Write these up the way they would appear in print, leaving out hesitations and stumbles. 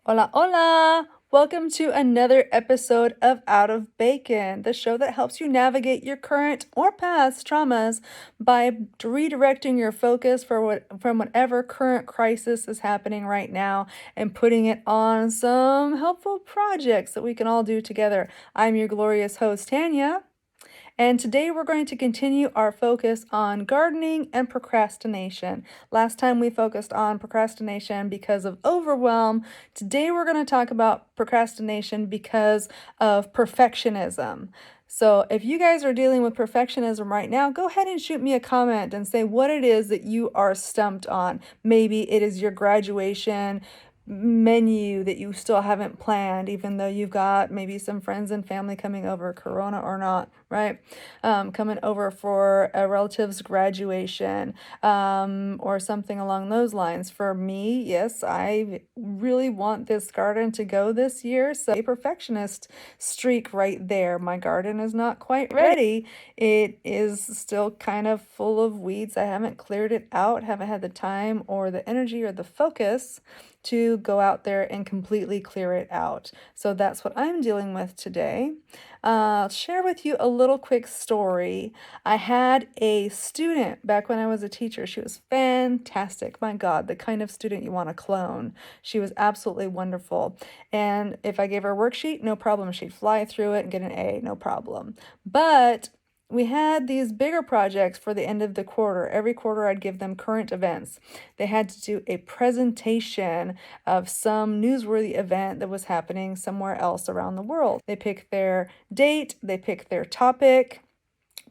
Hola, hola! Welcome to another episode of Out of Bacon, the show that helps you navigate your current or past traumas by redirecting your focus from whatever current crisis is happening right now and putting it on some helpful projects that we can all do together. I'm your glorious host, Tanya. And today we're going to continue our focus on gardening and procrastination. Last time we focused on procrastination because of overwhelm. Today we're going to talk about procrastination because of perfectionism. So if you guys are dealing with perfectionism right now, go ahead and shoot me a comment and say what it is that you are stumped on. Maybe it is your graduation menu that you still haven't planned, even though you've got maybe some friends and family coming over, corona or not, right? Coming over for a relative's graduation, or something along those lines. For me, yes, I really want this garden to go this year, so a perfectionist streak right there. My garden is not quite ready. It is still kind of full of weeds. I haven't cleared it out, haven't had the time or the energy or the focus to go out there and completely clear it out. So that's what I'm dealing with today. I'll share with you a little quick story. I had a student back when I was a teacher. She was fantastic. My God, the kind of student you want to clone. She was absolutely wonderful. And if I gave her a worksheet, no problem. She'd fly through it and get an A, no problem. But we had these bigger projects for the end of the quarter. Every quarter, I'd give them current events. They had to do a presentation of some newsworthy event that was happening somewhere else around the world. They picked their date, they picked their topic,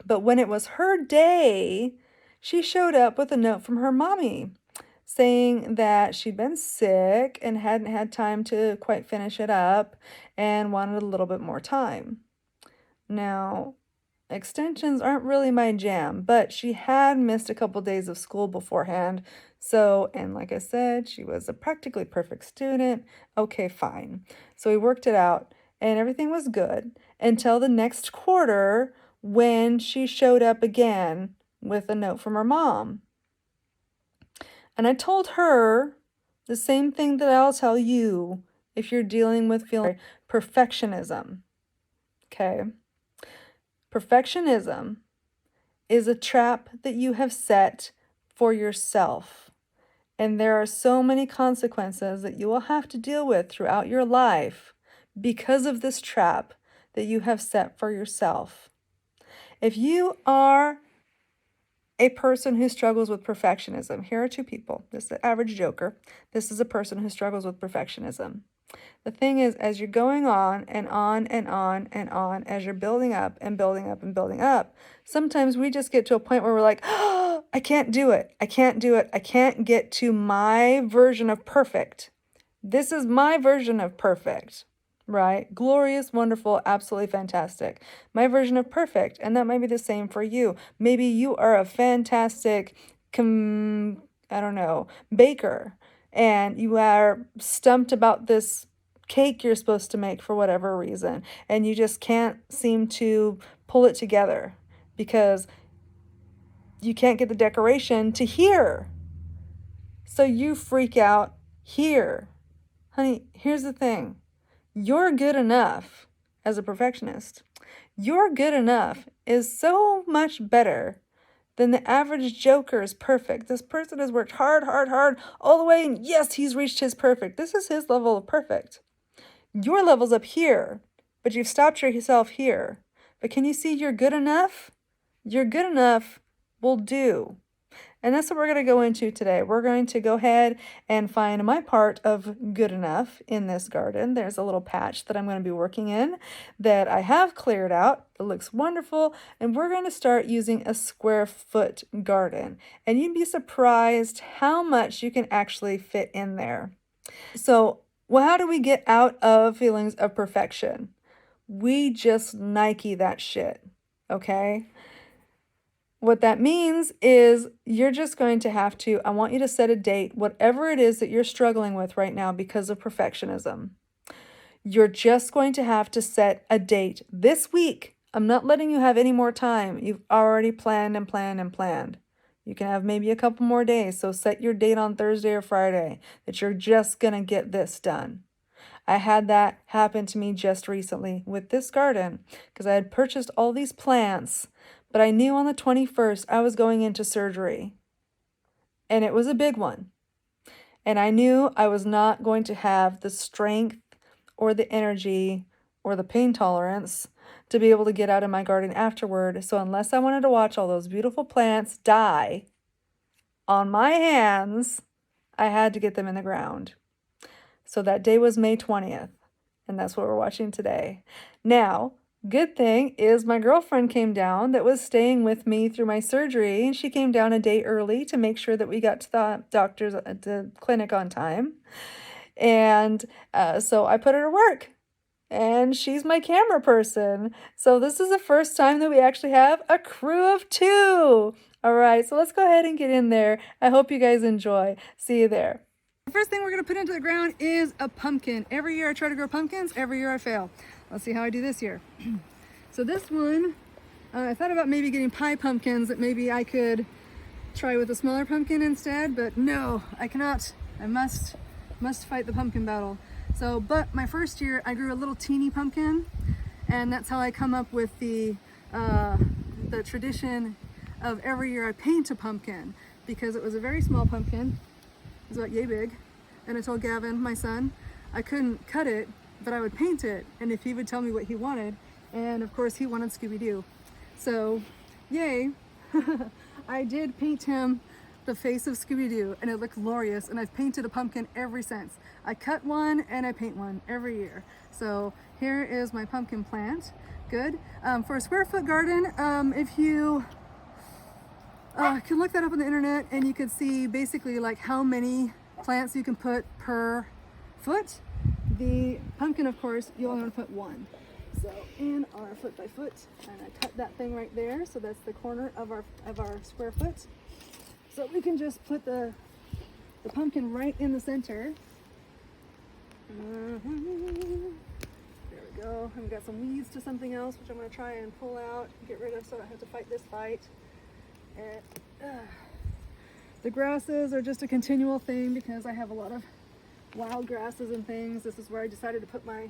but when it was her day, she showed up with a note from her mommy saying that she'd been sick and hadn't had time to quite finish it up and wanted a little bit more time. Now, extensions aren't really my jam, but she had missed a couple days of school beforehand. So, and like I said, she was a practically perfect student. Okay, fine. So we worked it out and everything was good until the next quarter when she showed up again with a note from her mom. And I told her the same thing that I'll tell you if you're dealing with feeling perfectionism. Okay. Perfectionism is a trap that you have set for yourself. And there are so many consequences that you will have to deal with throughout your life because of this trap that you have set for yourself. If you are a person who struggles with perfectionism, here are two people. This is the average joker. This is a person who struggles with perfectionism. The thing is, as you're going on and on and on and on, as you're building up and building up and building up, sometimes we just get to a point where we're like, oh, I can't do it. I can't do it. I can't get to my version of perfect. This is my version of perfect, right? Glorious, wonderful, absolutely fantastic. My version of perfect. And that might be the same for you. Maybe you are a fantastic, I don't know, baker, and you are stumped about this cake you're supposed to make for whatever reason, and you just can't seem to pull it together because you can't get the decoration to here. So you freak out here. Honey, here's the thing. You're good enough as a perfectionist. Your good enough is so much better than the average joker is perfect. This person has worked hard, hard, hard all the way, and yes, he's reached his perfect. This is his level of perfect. Your level's up here, but you've stopped yourself here. But can you see you're good enough? You're good enough will do. And that's what we're going to go into today. We're going to go ahead and find my part of good enough in this garden. There's a little patch that I'm going to be working in that I have cleared out. It looks wonderful. And we're going to start using a square foot garden. And you'd be surprised how much you can actually fit in there. So, well, how do we get out of feelings of perfection? We just Nike that shit, okay? What that means is you're just going to have to, I want you to set a date, whatever it is that you're struggling with right now because of perfectionism. You're just going to have to set a date this week. I'm not letting you have any more time. You've already planned and planned and planned. You can have maybe a couple more days. So set your date on Thursday or Friday that you're just going to get this done. I had that happen to me just recently with this garden because I had purchased all these plants, but I knew on the 21st I was going into surgery, and it was a big one. And I knew I was not going to have the strength or the energy or the pain tolerance to be able to get out in my garden afterward. So unless I wanted to watch all those beautiful plants die on my hands, I had to get them in the ground. So that day was May 20th, and that's what we're watching today. Now, good thing is my girlfriend came down that was staying with me through my surgery, and she came down a day early to make sure that we got to the doctor's at the clinic on time. And so I put her to work, and she's my camera person. So this is the first time that we actually have a crew of 2. All right, so let's go ahead and get in there. I hope you guys enjoy. See you there. The first thing we're going to put into the ground is a pumpkin. Every year I try to grow pumpkins, every year I fail. Let's see how I do this year. So this one, I thought about maybe getting pie pumpkins that maybe I could try with a smaller pumpkin instead, but no, I cannot. I must fight the pumpkin battle. So, but my first year I grew a little teeny pumpkin, and that's how I come up with the tradition of every year I paint a pumpkin, because it was a very small pumpkin. It was about yay big, and I told Gavin, my son, I couldn't cut it, but I would paint it, and if he would tell me what he wanted, and of course he wanted Scooby-Doo. So, yay, I did paint him the face of Scooby-Doo, and it looked glorious, and I've painted a pumpkin ever since. I cut one and I paint one every year. So here is my pumpkin plant. Good. For a square foot garden, if you can look that up on the internet, and you could see basically like how many plants you can put per foot. The pumpkin, of course, you only want to put 1. So in our foot by foot, and I cut that thing right there, so that's the corner of our square foot. So we can just put the pumpkin right in the center. There we go. I've got some weeds to something else, which I'm going to try and pull out, get rid of, so I don't have to fight this fight. And the grasses are just a continual thing because I have a lot of wild grasses and things. This is where I decided to put my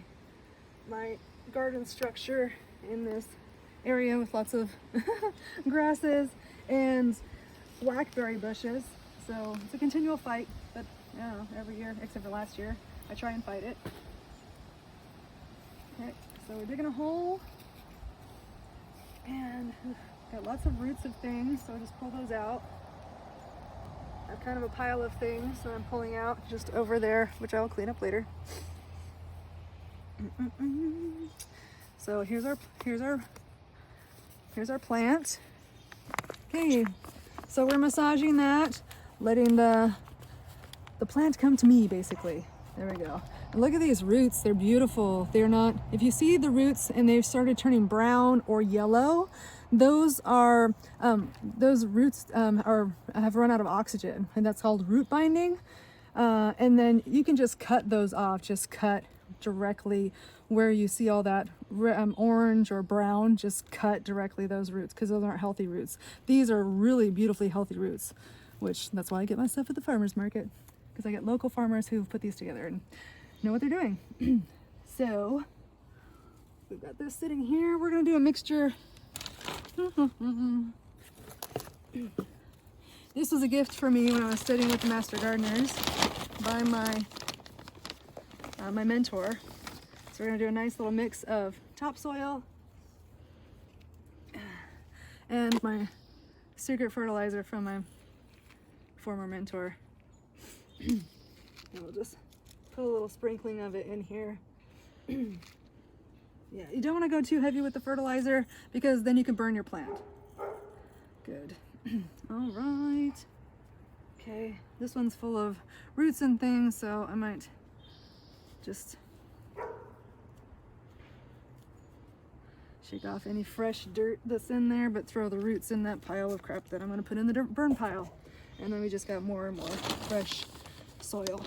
garden structure, in this area with lots of grasses and blackberry bushes. So it's a continual fight, but I don't know, every year except for last year I try and fight it. Okay, so we're digging a hole, and got lots of roots of things, so I just pull those out. I have kind of a pile of things that I'm pulling out just over there, which I will clean up later. So here's our plant. Okay, so we're massaging that, letting the plant come to me, basically. There we go. And look at these roots. They're beautiful. They're not, if you see the roots and they've started turning brown or yellow, those are those roots have run out of oxygen, and that's called root binding. And then you can just cut those off. Just cut directly where you see all that orange or brown. Just cut directly those roots, because those aren't healthy roots. These are really beautifully healthy roots, which that's why I get my stuff at the farmer's market, because I get local farmers who put these together and know what they're doing. So we've got this sitting here. We're going to do a mixture. This was a gift for me when I was studying with the Master Gardeners by my mentor. So we're going to do a nice little mix of topsoil and my secret fertilizer from my former mentor. And we'll just put a little sprinkling of it in here. Yeah, you don't want to go too heavy with the fertilizer, because then you can burn your plant. Good. All right. Okay, this one's full of roots and things, so I might just shake off any fresh dirt that's in there, but throw the roots in that pile of crap that I'm going to put in the burn pile. And then we just got more and more fresh soil.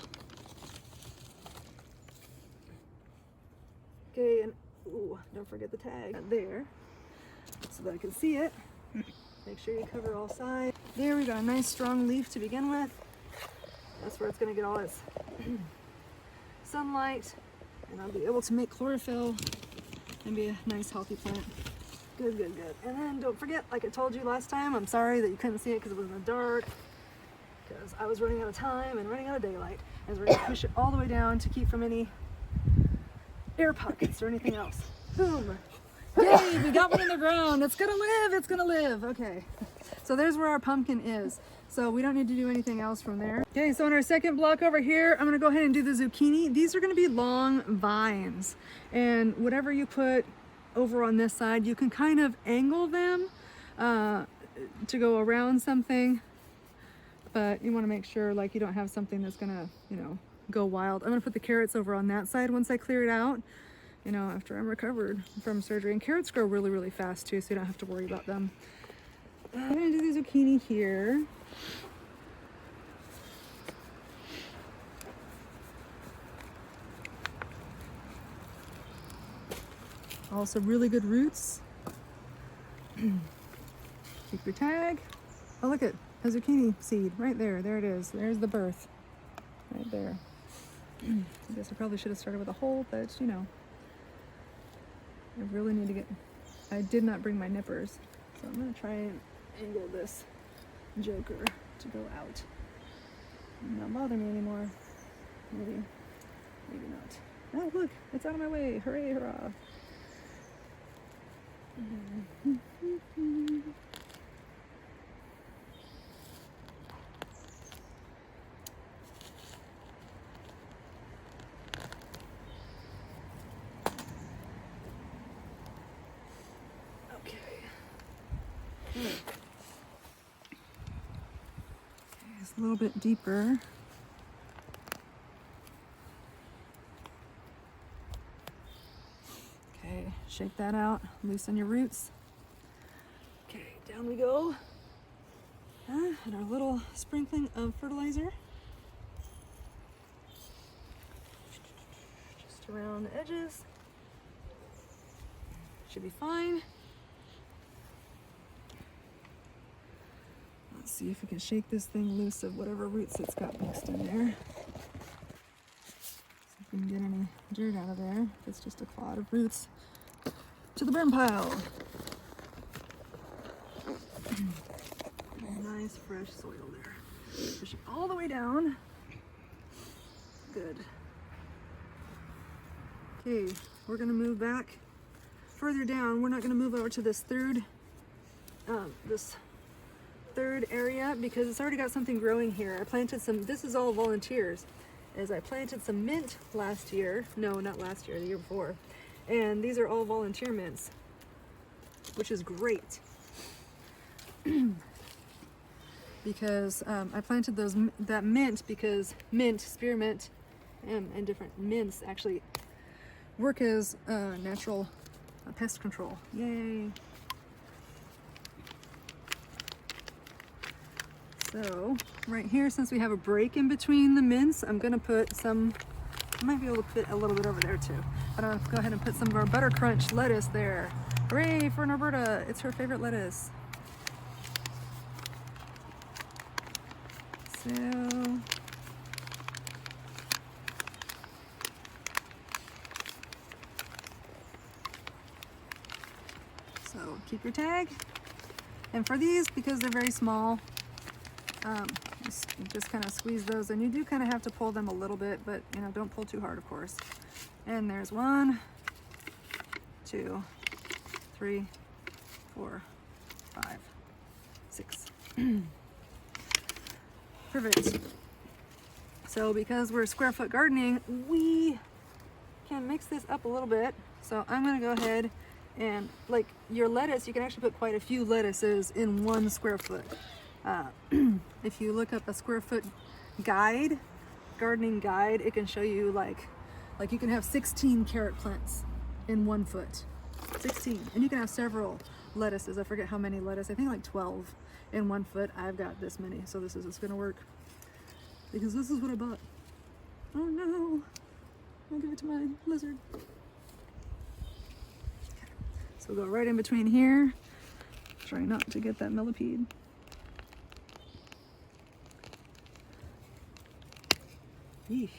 Okay, and ooh, don't forget the tag there, so that I can see it. Make sure you cover all sides. There, we got a nice strong leaf to begin with. That's where it's going to get all its sunlight. and I'll be able to make chlorophyll and be a nice healthy plant. Good, good, good. And then don't forget, like I told you last time, I'm sorry that you couldn't see it because it was in the dark, because I was running out of time and running out of daylight. As we're going to push it all the way down to keep from any air pockets or anything else. Boom! Yay, we got one in the ground. It's gonna live, it's gonna live. Okay, so there's where our pumpkin is. So we don't need to do anything else from there. Okay, so in our second block over here, I'm gonna go ahead and do the zucchini. These are gonna be long vines. And whatever you put over on this side, you can kind of angle them to go around something. But you wanna make sure like you don't have something that's gonna, you know, go wild. I'm gonna put the carrots over on that side once I clear it out, you know, after I'm recovered from surgery. And carrots grow really, really fast too, so you don't have to worry about them. I'm gonna do the zucchini here. Also really good roots. Keep your tag. Oh, look at a zucchini seed right there. There it is. There's the birth right there. I guess I probably should have started with a hole, but you know, I really need to get, I did not bring my nippers, so I'm gonna try and angle this joker to go out and not bother me anymore. Maybe not. Oh look, it's out of my way. Hooray, hurrah. It's a little bit deeper. Okay, shake that out, loosen your roots. Okay, down we go. And our little sprinkling of fertilizer. Just around the edges. Should be fine. Let's see if we can shake this thing loose of whatever roots it's got mixed in there. See if we can get any dirt out of there. It's just a clod of roots. To the burn pile. Nice fresh soil there. Push it all the way down. Good. Okay, we're gonna move back further down. We're not gonna move over to this third area because it's already got something growing here. I planted some, this is all volunteers, as I planted some mint last year. No, not last year, the year before. And these are all volunteer mints, which is great. Because I planted that mint because mint, spearmint, and different mints actually work as natural pest control. Yay! So right here, since we have a break in between the mints, I'm gonna put some, I might be able to fit a little bit over there too, but I'll go ahead and put some of our butter crunch lettuce there. Hooray for Norberta, it's her favorite lettuce. So keep your tag. And for these, because they're very small, just kind of squeeze those, and you do kind of have to pull them a little bit, but you know, don't pull too hard, of course. And there's 1, 2, 3, 4, 5, 6. Perfect. So because we're square foot gardening, we can mix this up a little bit. So I'm gonna go ahead and, like your lettuce, you can actually put quite a few lettuces in 1 square foot. If you look up a square foot guide, gardening guide, it can show you like you can have 16 carrot plants in 1 foot. 16. And you can have several lettuces. I forget how many lettuce. I think like 12 in 1 foot. I've got this many, so this is gonna work. Because this is what I bought. Oh no! I'll give it to my lizard. Okay. So we'll go right in between here. Try not to get that millipede. Eesh.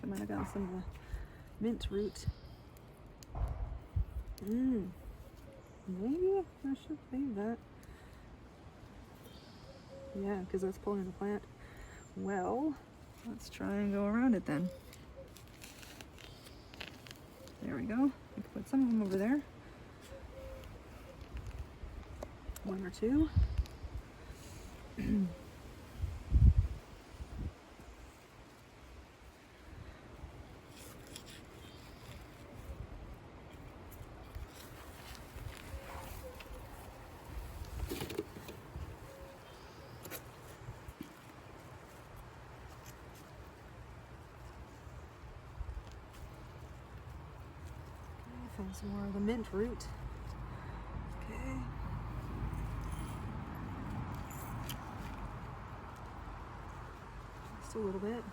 I might have gotten some of mint root. Maybe I should leave that. Yeah, because that's pulling the plant. Well, let's try and go around it then. There we go. We can put some of them over there. 1 or 2. Find some more of the mint root. Okay. Just a little bit.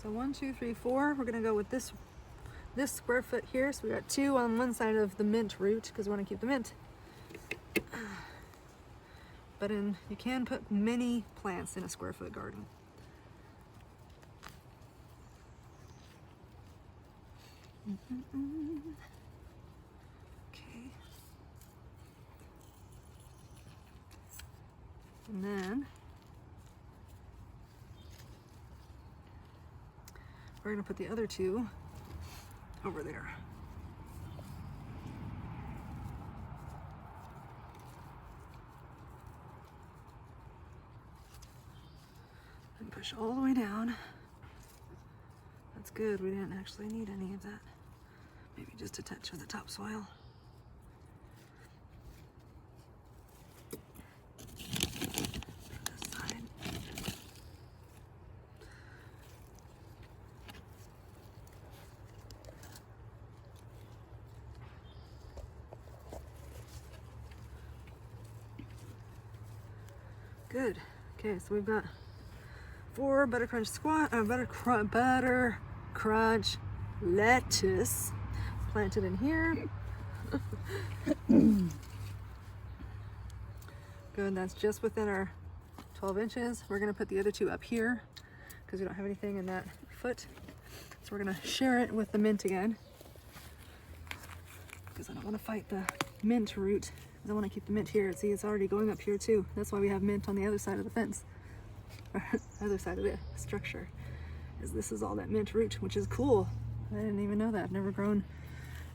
So 1, 2, 3, 4. We're gonna go with this square foot here. So we got 2 on one side of the mint root because we want to keep the mint. But you can put many plants in a square foot garden. Okay. And then we're going to put the other 2 over there. And push all the way down. That's good. We didn't actually need any of that. Maybe just a touch of the topsoil. This side. Good. Okay, so we've got 4 butter crunch lettuce planted in here. Good, that's just within our 12 inches. We're gonna put the other 2 up here because we don't have anything in that foot. So we're gonna share it with the mint again because I don't wanna fight the mint root. I want to keep the mint here. See, it's already going up here too. That's why we have mint on the other side of the fence. Other side of the structure. This is all that mint root, which is cool. I didn't even know that. I've never grown.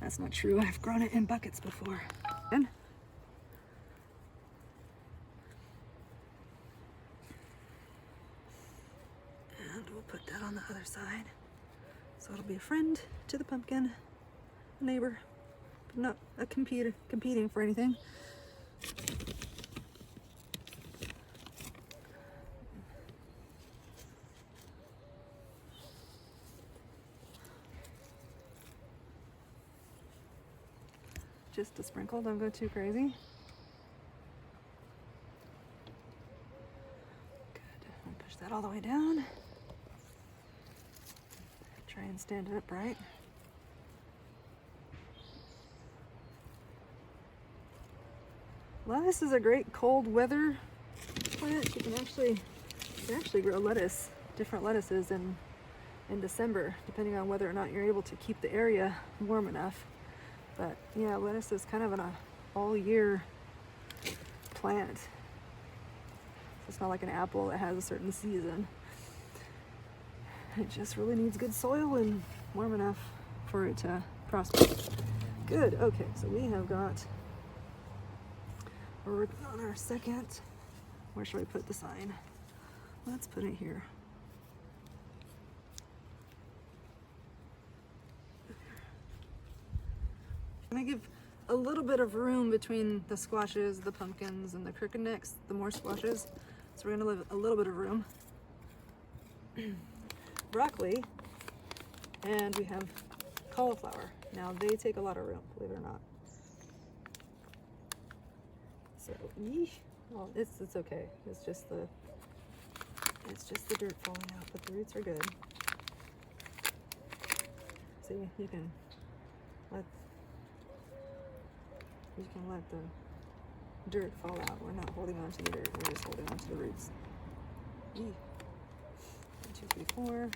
That's not true. I've grown it in buckets before. And we'll put that on the other side. So it'll be a friend to the pumpkin, a neighbor, but not a competing for anything. Just a sprinkle, don't go too crazy. Good, and push that all the way down. Try and stand it upright. Lettuce is a great cold weather plant. You can actually grow lettuce, different lettuces in December, depending on whether or not you're able to keep the area warm enough. But yeah, lettuce is kind of an all year plant. So it's not like an apple that has a certain season. It just really needs good soil and warm enough for it to prosper. Good, okay, so we have got, we're working on our second. Where should I put the sign? Let's put it here. I'm gonna give a little bit of room between the squashes, the pumpkins, and the crooked necks, the more squashes. So we're gonna leave a little bit of room. Broccoli, and we have cauliflower. Now they take a lot of room, believe it or not. So, well, it's okay. It's just the dirt falling out, but the roots are good. See, you can let the dirt fall out. We're not holding on to the dirt, we're just holding on to the roots. 1, 2, 3, 4.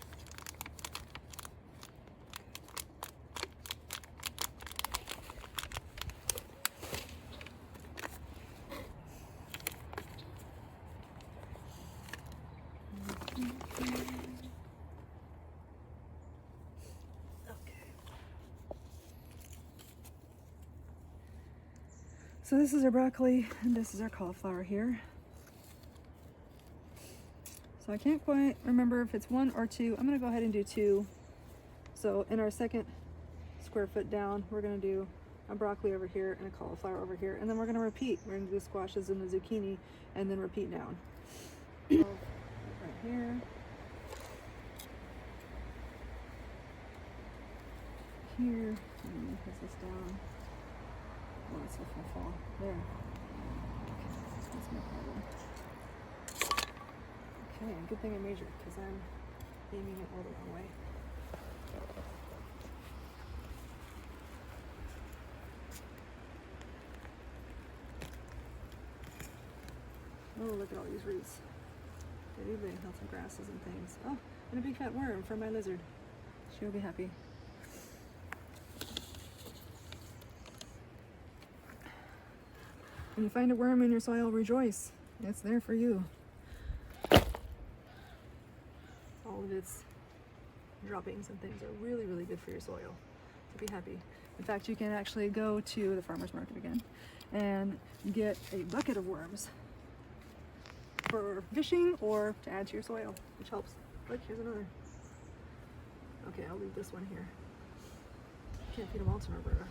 So this is our broccoli, and this is our cauliflower here. So I can't quite remember if it's 1 or 2. I'm gonna go ahead and do 2. So in our second square foot down, we're gonna do a broccoli over here and a cauliflower over here, and then we're gonna repeat. We're gonna do the squashes and the zucchini, and then repeat down. Right here. Here, and put this down. Oh, it's going to fall. There. That's no problem. Okay, good thing I measured because I'm aiming it all the wrong way. Oh, look at all these roots. They do bring out some grasses and things. Oh, and a big fat worm for my lizard. She'll be happy. When you find a worm in your soil, rejoice. It's there for you. All of its droppings and things are really, really good for your soil. So be happy. In fact, you can actually go to the farmer's market again and get a bucket of worms for fishing or to add to your soil, which helps. Look, here's another. Okay, I'll leave this one here. Can't feed them all to Roberta.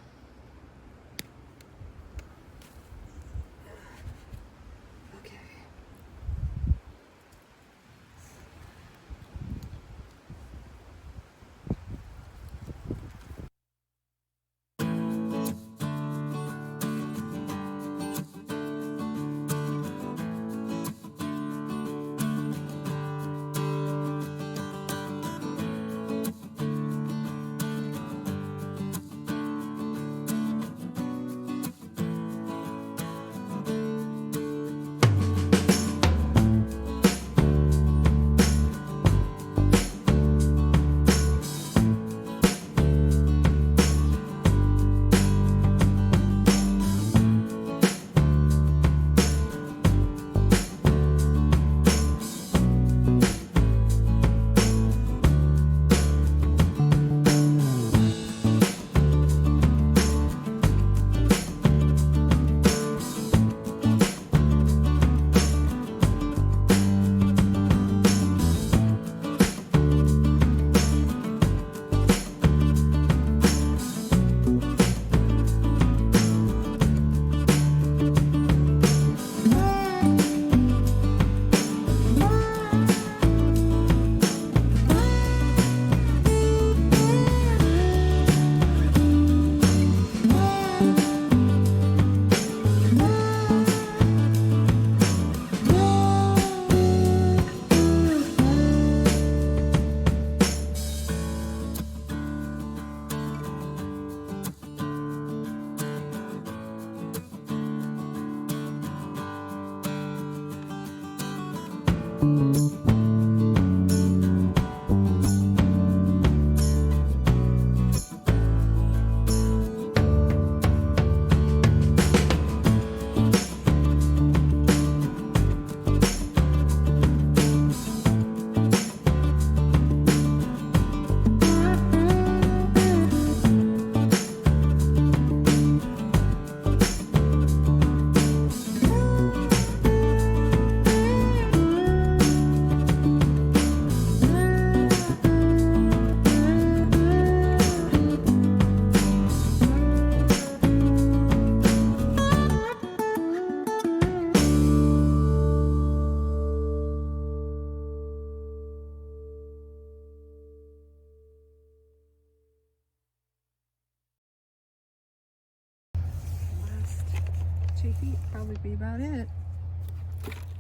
Feet probably be about it.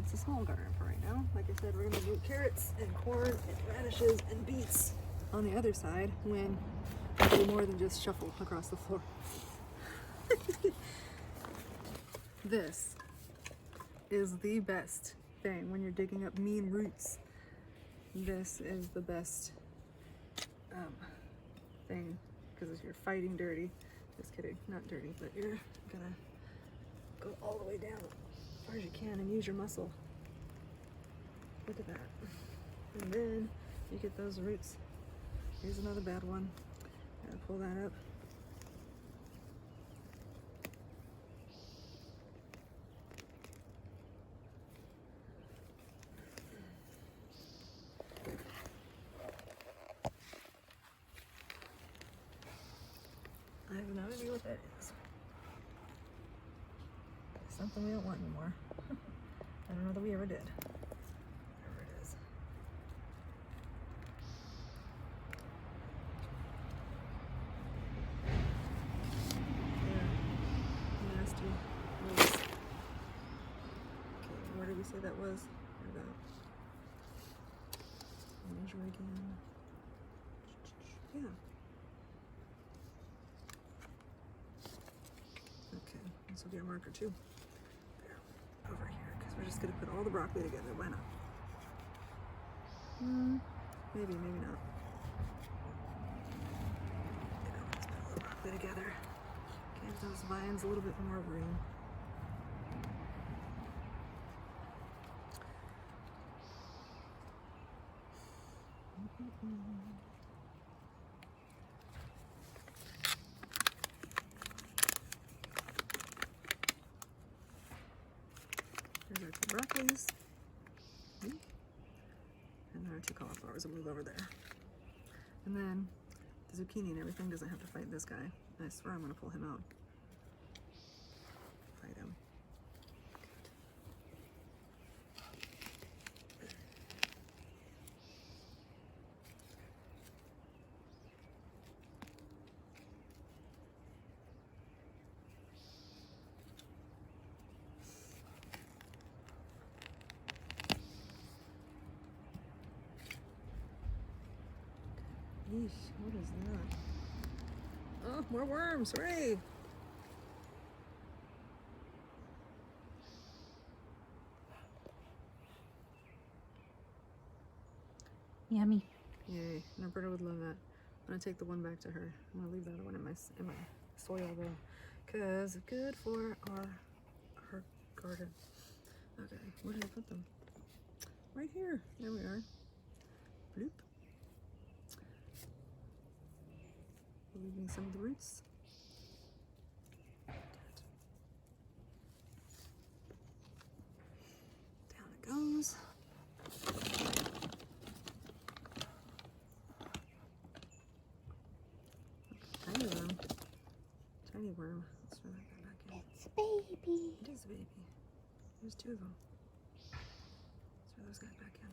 It's a small garden for right now. Like I said, we're gonna do carrots and corn and radishes and beets on the other side when do more than just shuffle across the floor. This is the best thing when you're digging up mean roots. This is the best thing, because you're fighting dirty. Just kidding, not dirty, but you're gonna go all the way down as far as you can and use your muscle. Look at that. And then you get those roots. Here's another bad one. Gotta pull that up. I have no idea what that is. Something we don't want anymore. I don't know that we ever did. Whatever it is. Yeah. Nasty. Roots. Okay, where did we say that was? There we go. Measure again. Yeah. Okay, this will be our marker too. There, over here, because we're just gonna put all the broccoli together. Why not? Maybe, maybe not. Yeah, let's put all the broccoli together. Give those vines a little bit more room. There's our two broccolis. And there are two cauliflowers will move over there. And then the zucchini and everything doesn't have to fight this guy. I swear I'm gonna pull him out. Fight him. Yeesh, what is that? Oh, more worms, hooray! Yummy. Yay, Roberta would love that. I'm gonna take the one back to her. I'm gonna leave the other one in my soil though, cause it's good for our garden. Okay, where did I put them? Right here. There we are. Bloop. Leaving some of the roots. Down it goes. Tiny worm. Tiny worm. Let's throw that guy back in. It's a baby. It is a baby. There's two of them. Let's throw those guys back in.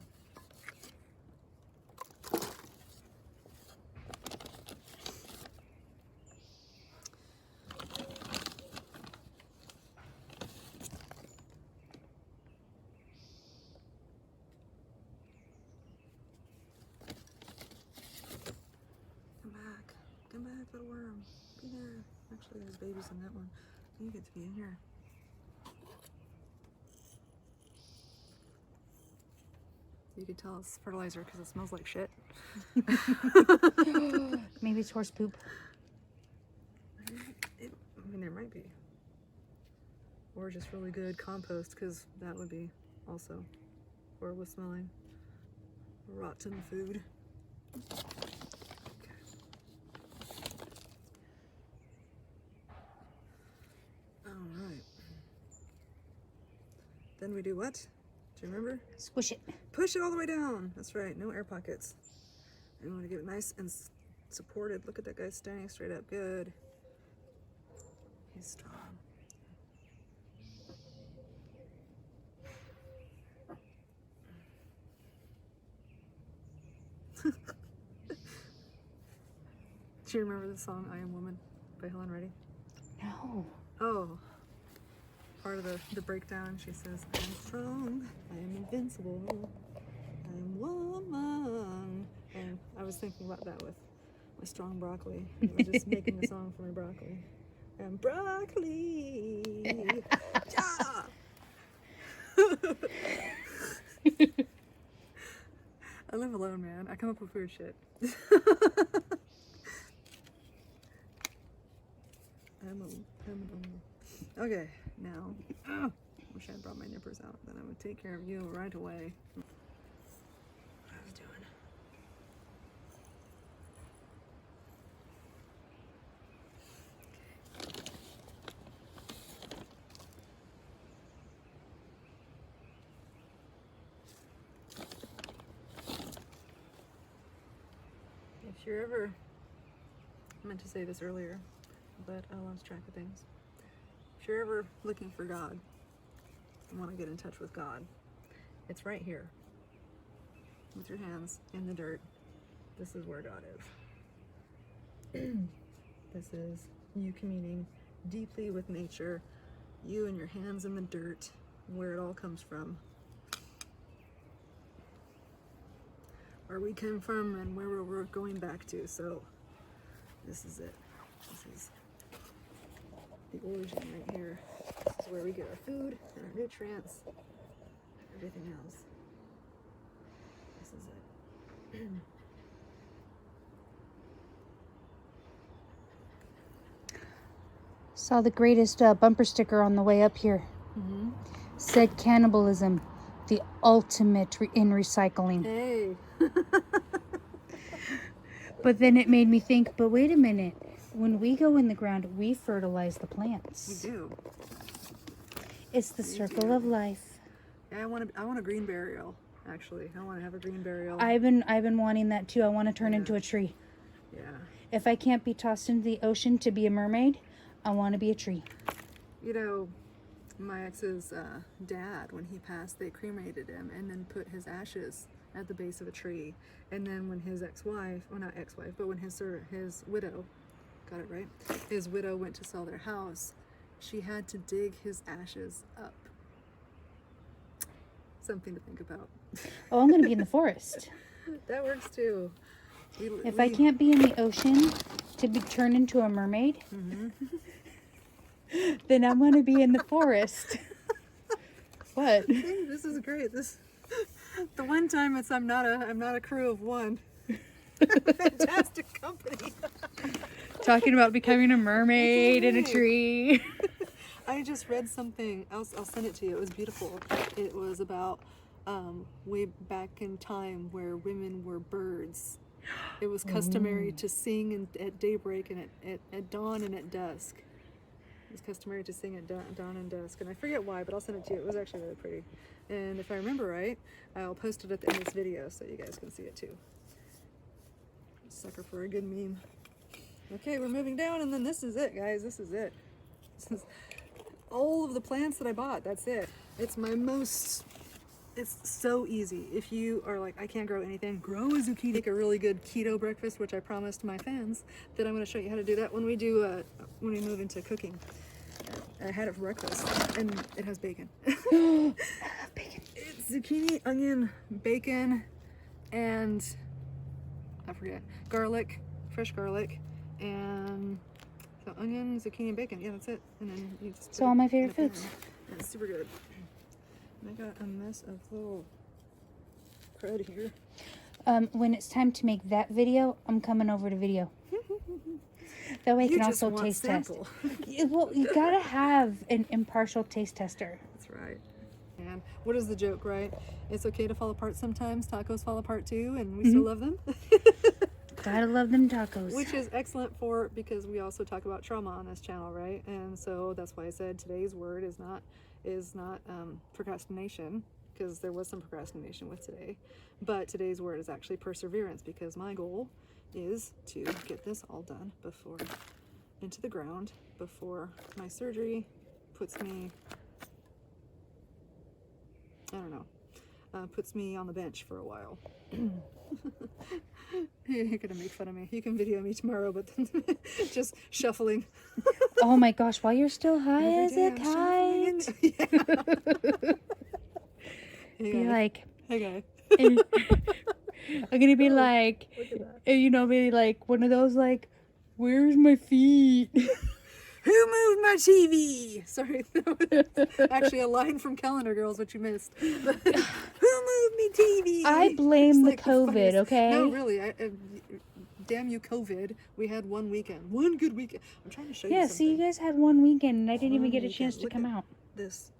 Come back, little worm. Be there. Actually, there's babies in that one. You get to be in here. You can tell it's fertilizer because it smells like shit. Maybe it's horse poop. I mean, there might be. Or just really good compost, because that would be also horrible smelling. Rotten food. Then we do what? Do you remember? Squish it. Push it all the way down. That's right. No air pockets. And we want to get it nice and supported. Look at that guy standing straight up. Good. He's strong. Do you remember the song I Am Woman by Helen Reddy? No. Oh. Part of the breakdown, she says, I'm strong, I am invincible, I am woman. And I was thinking about that with a strong broccoli. I was just making a song for my broccoli. And broccoli. Yeah. I live alone, man. I come up with weird shit. Okay, now. Wish I had brought my nippers out. Then I would take care of you right away. What I was doing. If you're ever, I meant to say this earlier, but I lost track of things. If you're ever looking for God and want to get in touch with God, it's right here. With your hands in the dirt. This is where God is. This is you communing deeply with nature, you and your hands in the dirt, where it all comes from. Where we came from and where we're going back to. So this is it. This is the origin right here. This is where we get our food and our nutrients, everything else. This is it. Saw the greatest bumper sticker on the way up here. Mm-hmm. Said cannibalism, the ultimate in recycling. Hey. But then it made me think, but wait a minute. When we go in the ground, we fertilize the plants. We do. It's the circle of life. Yeah, I want a green burial, actually. I want to have a green burial. I've been wanting that too. I want to turn into a tree. Yeah. If I can't be tossed into the ocean to be a mermaid, I want to be a tree. You know, my ex's dad, when he passed, they cremated him and then put his ashes at the base of a tree. And then when his ex-wife, well not ex-wife, but when his widow, got it right, his widow went to sell their house, she had to dig his ashes up. Something to think about. Oh, I'm going to be in the forest. That works too. If I can't be in the ocean to be turned into a mermaid, then I'm going to be in the forest. What? Hey, this is great. The one time I'm not a crew of one. Fantastic company. Talking about becoming a mermaid in a tree. I just read something. I'll send it to you. It was beautiful. It was about way back in time where women were birds. It was customary to sing at daybreak and at dawn and at dusk. It was customary to sing at dawn and dusk. And I forget why, but I'll send it to you. It was actually really pretty. And if I remember right, I'll post it at the end of this video so you guys can see it too. Sucker for a good meme. Okay, we're moving down, and then this is it, guys. This is it. This is all of the plants that I bought. That's it. It's so easy. If you are like, I can't grow anything, grow a zucchini. Make a really good keto breakfast, which I promised my fans that I'm going to show you how to do that when we move into cooking. I had it for breakfast, and it has bacon. I love bacon. It's zucchini, onion, bacon, and I forget, garlic, fresh garlic, and so onion, zucchini, and bacon. Yeah, that's it. And then you just So all my favorite in a pan. foods. And it's super good. And I got a mess of little crud here. When it's time to make that video, I'm coming over to video. That way I You can just also want taste sample. test. Well, you gotta have an impartial taste tester. That's right. And what is the joke, right? It's okay to fall apart sometimes. Tacos fall apart too, and we still love them. Gotta love them tacos. Which is excellent because we also talk about trauma on this channel, right? And so that's why I said today's word is not procrastination, because there was some procrastination with today. But today's word is actually perseverance, because my goal is to get this all done into the ground before my surgery puts me, I don't know, puts me on the bench for a while. You're gonna make fun of me. You can video me tomorrow, but just shuffling. Oh my gosh, while you're still high Every as day a I'm kite. shuffling. Be Hey, like, hey guy. I'm gonna be Oh, like, look at that. you know, maybe like one of those like, where's my feet? Who moved my TV? Sorry, that's actually a line from Calendar Girls, which you missed. But, who moved me TV? I blame It's the like COVID, funniest- okay? No, really. Damn you, COVID. We had one weekend. One good weekend. I'm trying to show you Yeah, something. see, you guys had one weekend and I didn't even One get a weekend. chance to Look come at out. this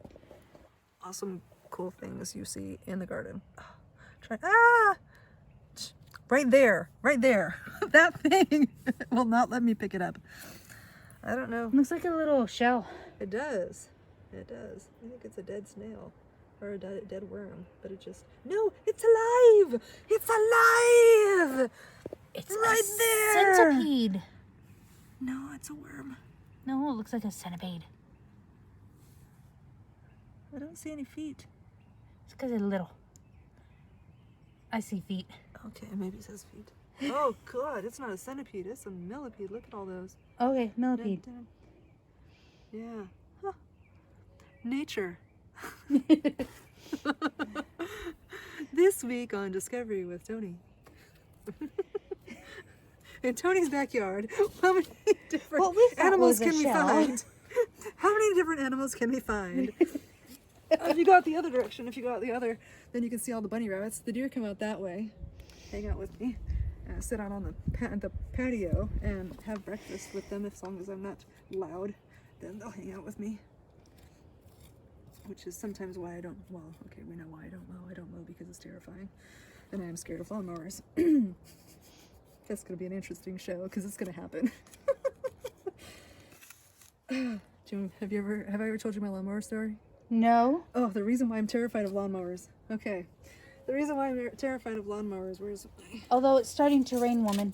awesome, cool things you see in the garden. Ah! Right there. Right there. That thing will not let me pick it up. I don't know. Looks like a little shell. It does. It does. I think it's a dead snail or a dead worm, but it just... No, it's alive! It's alive! It's right a there! centipede. No, it's a worm. No, it looks like a centipede. I don't see any feet. It's because it's little. I see feet. Okay, maybe it says feet. Oh, God, it's not a centipede. It's a millipede. Look at all those. Okay, millipede. Yeah. Huh. Nature. This week on Discovery with Tony. In Tony's backyard, how many different What we thought animals was a can we shell. find? How many different animals can we find? If you go out the other direction, if you go out the other, then you can see all the bunny rabbits. The deer come out that way, hang out with me, sit out on the patio and have breakfast with them. As long as I'm not loud, then they'll hang out with me. Which is sometimes why I don't, well, okay, we know why I don't mow. I don't mow because it's terrifying. And I am scared of lawnmowers. That's going to be an interesting show because it's going to happen. Have I ever told you my lawnmower story? No. Oh, the reason why I'm terrified of lawnmowers. Okay. The reason why I'm terrified of lawnmowers, where's my... Although it's starting to rain, woman.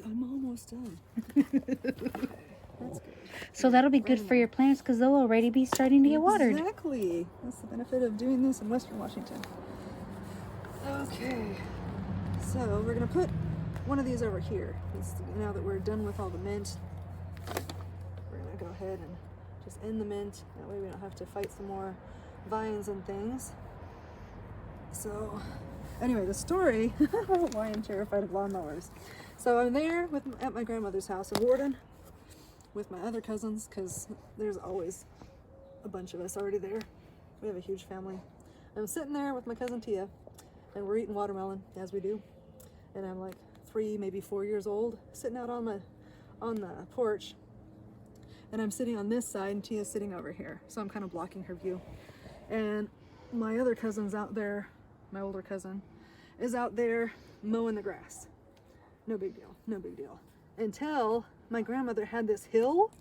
I'm almost done. That's good. So that'll be good for your plants because they'll already be starting to get watered. Exactly. That's the benefit of doing this in Western Washington. Okay. So we're going to put one of these over here. Now that we're done with all the mint, we're going to go ahead and just end the mint. That way we don't have to fight some more vines and things. So anyway, the story why I'm terrified of lawnmowers. So I'm there at my grandmother's house in Warden with my other cousins because there's always a bunch of us already there. We have a huge family. I'm sitting there with my cousin Tia and we're eating watermelon as we do. And I'm like 3, maybe 4 years old, sitting out on the porch. And I'm sitting on this side and Tia's sitting over here. So I'm kind of blocking her view. And my other cousin's out there, my older cousin, is out there mowing the grass. No big deal, no big deal. Until my grandmother had this hill,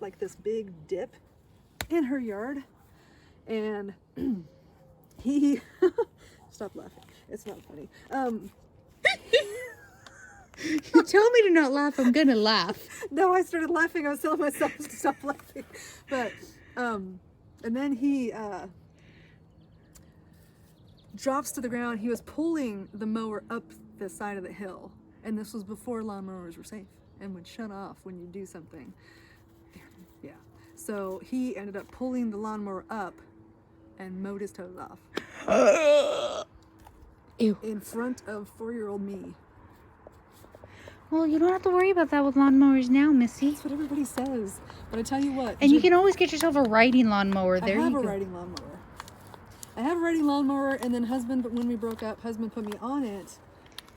like this big dip in her yard. And he, stop laughing, it's not funny. You told me to not laugh. I'm gonna laugh. No, I started laughing. I was telling myself to stop laughing. But, and then he drops to the ground. He was pulling the mower up the side of the hill. And this was before lawnmowers were safe and would shut off when you do something. Yeah. So he ended up pulling the lawnmower up and mowed his toes off. Ew. In front of 4-year-old me. Well, you don't have to worry about that with lawnmowers now, Missy. That's what everybody says. But I tell you what. And you can always get yourself a riding lawnmower. There I have you a go. riding lawnmower. I have a riding lawnmower, and then when we broke up, husband put me on it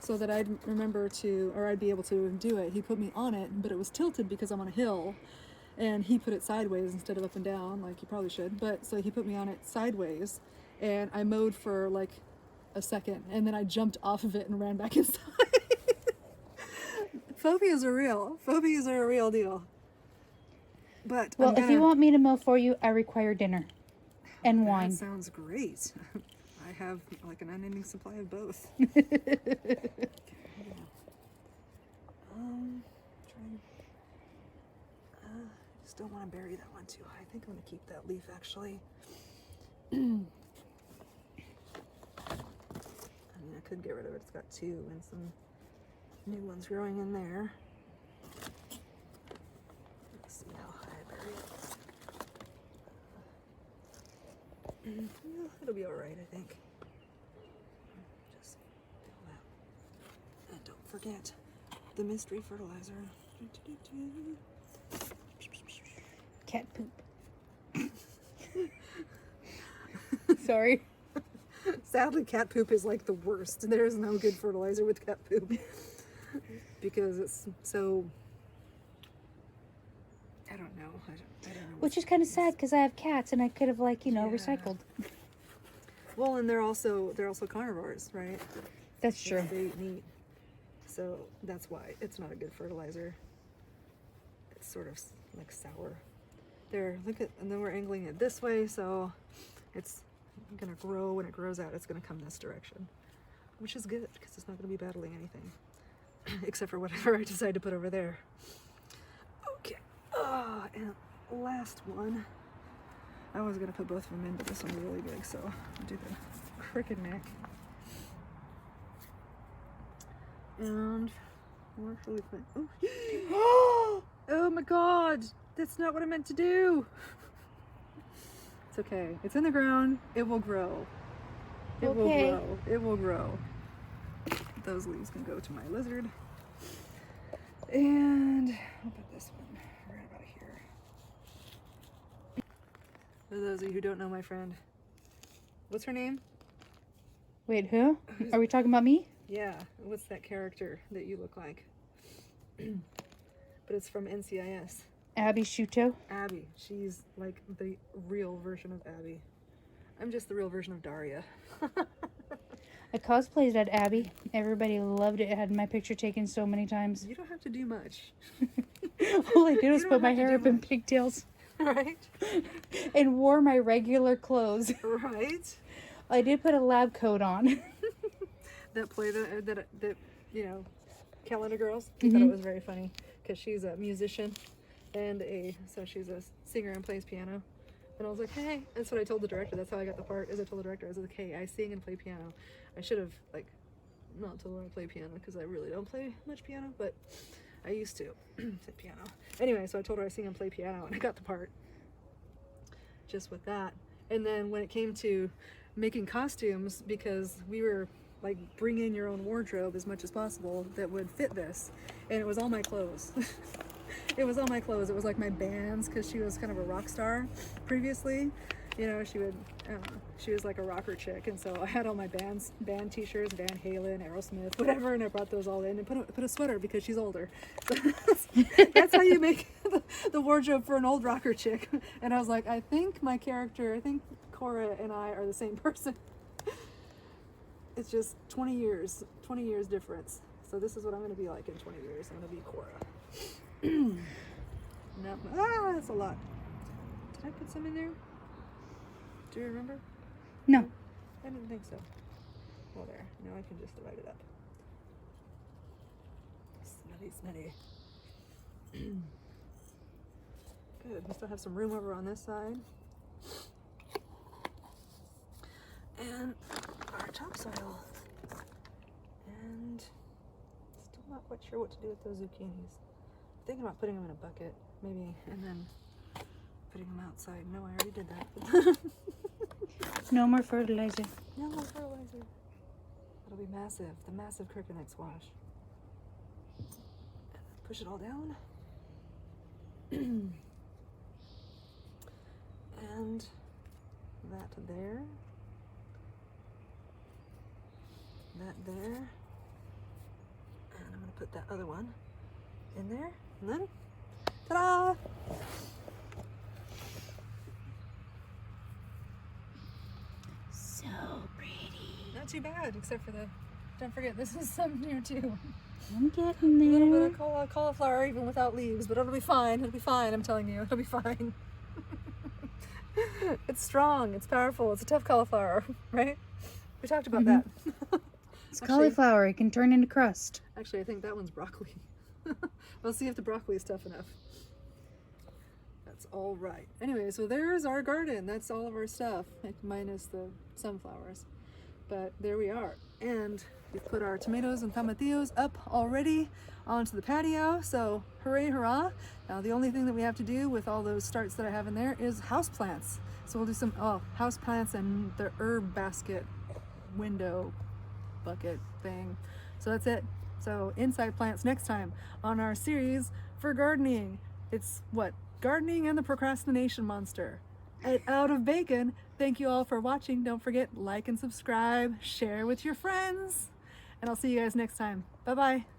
so that I'd remember to, or I'd be able to do it. He put me on it, but it was tilted because I'm on a hill, and he put it sideways instead of up and down, like he probably should. But so he put me on it sideways, and I mowed for like a second, and then I jumped off of it and ran back inside. Phobias are real. Phobias are a real deal. But Well, if you want me to mow for you, I require dinner and wine. That sounds great. I have like an unending supply of both. Just don't want to bury that one too high. I think I'm going to keep that leaf actually. I mean, I could get rid of it. It's got 2 and some new ones growing in there. Let's see how high I bury it. Yeah, it'll be all right, I think. Just feel that. forget the mystery fertilizer. Cat poop. Sorry. Sadly, cat poop is like the worst. There is no good fertilizer with cat poop because it's so. I don't know. I don't know. Which is kind of sad because I have cats and I could have, like, Yeah. recycled. Well, and they're also carnivores, right? That's true. They eat meat, so that's why it's not a good fertilizer. It's sort of like sour. There, look at, and then we're angling it this way, so it's gonna grow. When it grows out, it's gonna come this direction, which is good because it's not gonna be battling anything, except for whatever I decide to put over there. Okay. And last one. I was gonna put both of them in, but this one's really big, so I'll do the crooked neck. And we're actually fine. Oh. Oh my god! That's not what I meant to do! It's okay. It's in the ground. It will grow. It will grow. It will grow. Those leaves can go to my lizard. And I'll put this one right about here. For those of you who don't know my friend, what's her name? Wait, who? Are we talking about me? Yeah, what's that character that you look like? But it's from NCIS. Abby Shuto. Abby. She's like the real version of Abby. I'm just the real version of Daria. I cosplayed as Abby. Everybody loved it. I had my picture taken so many times. You don't have to do much. All I did was You don't put my have to hair do up in much. pigtails Right? and wore my regular clothes. Right? I did put a lab coat on. That play that you know, Calendar Girls. I thought it was very funny because she's a musician and so she's a singer and plays piano. And I was like, hey, that's what I told the director. That's how I got the part. Is I told the director, I was like, hey, I sing and play piano. I should have like not told her I play piano because I really don't play much piano, but I used to play piano. Anyway, so I told her I sing and play piano, and I got the part just with that. And then when it came to making costumes, because we were like, bring in your own wardrobe as much as possible that would fit this, and it was all my clothes. It was all my clothes. It was like my bands, because she was kind of a rock star previously. You know, she would, I don't know, she was like a rocker chick, and so I had all my band t-shirts, Van Halen, Aerosmith, whatever, and I brought those all in and put a sweater because she's older. So that's how you make the wardrobe for an old rocker chick. And I was like, I think Cora and I are the same person. It's just 20 years difference. So this is what I'm going to be like in 20 years. I'm going to be Cora. No, that's a lot. Did I put some in there? Do you remember? No. I didn't think so. Well, there. Now I can just divide it up. Smelly. Good. We still have some room over on this side. And our topsoil. And still not quite sure what to do with those zucchinis. Thinking about putting them in a bucket, maybe, and then putting them outside. No, I already did that. No more fertilizer. No more fertilizer. It'll be massive. The massive crooked neck squash. Push it all down. And that there. That there. And I'm going to put that other one in there. And then, ta-da! So pretty. Not too bad, except for don't forget, this is some here too. I'm getting A little there. bit of cauliflower even without leaves, but it'll be fine. It'll be fine, I'm telling you. It'll be fine. It's strong, it's powerful, it's a tough cauliflower, right? We talked about that. It's cauliflower. It can turn into crust. Actually, I think that one's broccoli. We'll see if the broccoli is tough enough. That's all right. Anyway, so there's our garden. That's all of our stuff, minus the sunflowers. But there we are. And we've put our tomatoes and tomatillos up already onto the patio. So hooray, hurrah. Now the only thing that we have to do with all those starts that I have in there is houseplants. So we'll do some houseplants and the herb basket window bucket thing. So that's it. So inside plants next time on our series for gardening. It's what? Gardening and the procrastination monster. At Out of Bacon, thank you all for watching. Don't forget, like and subscribe, share with your friends. And I'll see you guys next time. Bye-bye.